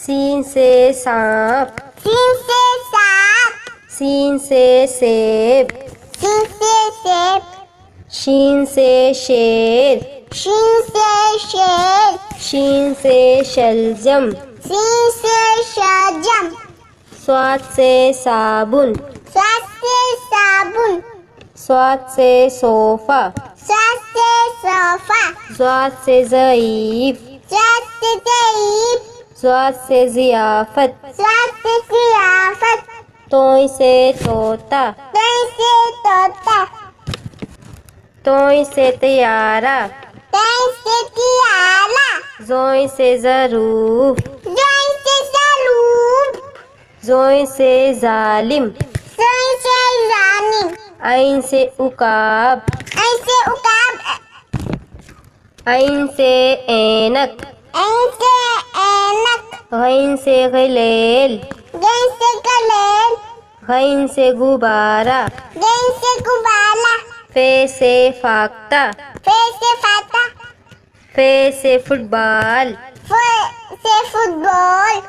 scene से सांप, scene से सांप, सीन से सेब, सीन से सेब, शीन से शेर, शीन से शेर, शीन से शलजम, शीन से शलजम, स्वाद से साबुन, स्वाद से साबुन, स्वाद से सोफा, स्वाद से सोफा, स्वाद से ज़ईफ, स्वाद से ज़ईफ, स्वाद से ज़ियाफ़त, स्वाद से ज़ियाफ़त, तोय से तोता, तोय से तोता, तोय से तैयारा, तोय से तियारा, ज़ोय से ज़रूफ, ज़ोय से ज़रूफ, ज़ोय से ज़ालिम, ज़ोय से ज़ालिम, ऐन से उकाब, ऐन से उकाब, ऐन से ऐनक, ऐन से ऐनक, गैन से गलेल, गैन से गलेल, गैन से गुब्बारा, गैन से गुब्बारा, फे से फाख्ता, फे से फाता, फे से फुटबॉल, फे से फुटबॉल,